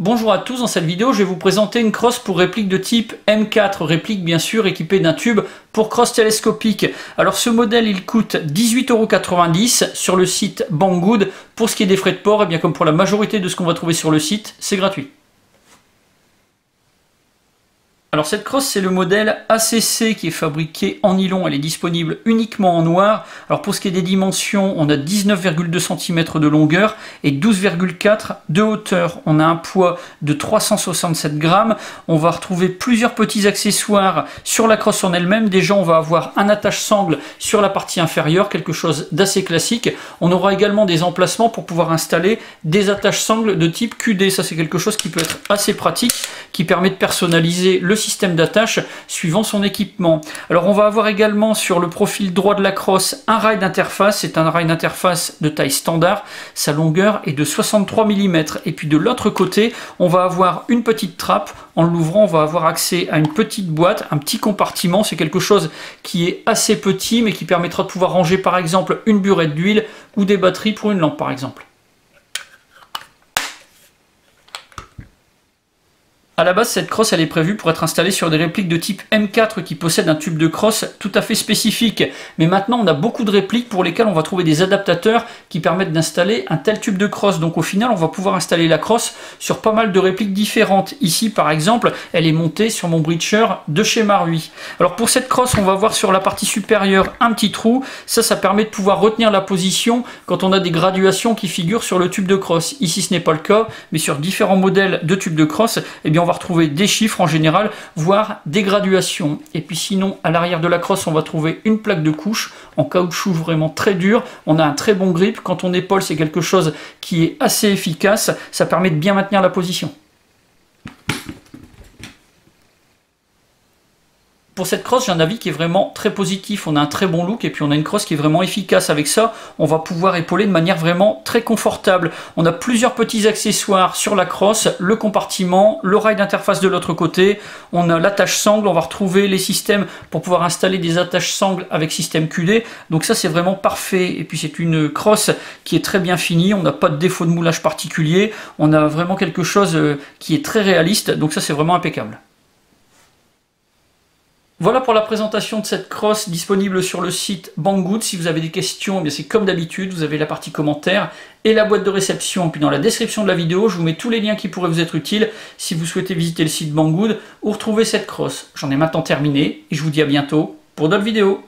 Bonjour à tous, dans cette vidéo je vais vous présenter une crosse pour réplique de type M4, réplique bien sûr équipée d'un tube pour crosse télescopique. Alors ce modèle il coûte 18,90 € sur le site Banggood. Pour ce qui est des frais de port, et bien comme pour la majorité de ce qu'on va trouver sur le site, c'est gratuit. Alors cette crosse c'est le modèle ACC qui est fabriqué en nylon, elle est disponible uniquement en noir. Alors pour ce qui est des dimensions, on a 19,2 cm de longueur et 12,4 de hauteur. On a un poids de 367 grammes. On va retrouver plusieurs petits accessoires sur la crosse en elle-même. Déjà on va avoir un attache-sangle sur la partie inférieure, quelque chose d'assez classique. On aura également des emplacements pour pouvoir installer des attaches-sangles de type QD. Ça c'est quelque chose qui peut être assez pratique, qui permet de personnaliser le système d'attache suivant son équipement. Alors on va avoir également sur le profil droit de la crosse un rail d'interface, c'est un rail d'interface de taille standard, sa longueur est de 63 mm et puis de l'autre côté on va avoir une petite trappe, en l'ouvrant on va avoir accès à une petite boîte, un petit compartiment, c'est quelque chose qui est assez petit mais qui permettra de pouvoir ranger par exemple une burette d'huile ou des batteries pour une lampe par exemple. A la base, cette crosse elle est prévue pour être installée sur des répliques de type M4 qui possèdent un tube de crosse tout à fait spécifique. Mais maintenant, on a beaucoup de répliques pour lesquelles on va trouver des adaptateurs qui permettent d'installer un tel tube de crosse. Donc au final, on va pouvoir installer la crosse sur pas mal de répliques différentes. Ici, par exemple, elle est montée sur mon breacher de chez Marui. Alors pour cette crosse, on va voir sur la partie supérieure un petit trou. Ça permet de pouvoir retenir la position quand on a des graduations qui figurent sur le tube de crosse. Ici, ce n'est pas le cas, mais sur différents modèles de tubes de crosse, eh bien, on va retrouver des chiffres en général, voire des graduations. Et puis sinon, à l'arrière de la crosse, on va trouver une plaque de couche en caoutchouc vraiment très dur. On a un très bon grip. Quand on épaule, c'est quelque chose qui est assez efficace. Ça permet de bien maintenir la position. Pour cette crosse, j'ai un avis qui est vraiment très positif. On a un très bon look et puis on a une crosse qui est vraiment efficace. Avec ça, on va pouvoir épauler de manière vraiment très confortable. On a plusieurs petits accessoires sur la crosse, le compartiment, le rail d'interface de l'autre côté. On a l'attache-sangle, on va retrouver les systèmes pour pouvoir installer des attaches-sangles avec système QD. Donc ça, c'est vraiment parfait. Et puis c'est une crosse qui est très bien finie. On n'a pas de défaut de moulage particulier. On a vraiment quelque chose qui est très réaliste. Donc ça, c'est vraiment impeccable. Voilà pour la présentation de cette crosse disponible sur le site Banggood. Si vous avez des questions, c'est comme d'habitude, vous avez la partie commentaires et la boîte de réception. Puis dans la description de la vidéo, je vous mets tous les liens qui pourraient vous être utiles si vous souhaitez visiter le site Banggood ou retrouver cette crosse. J'en ai maintenant terminé et je vous dis à bientôt pour d'autres vidéos.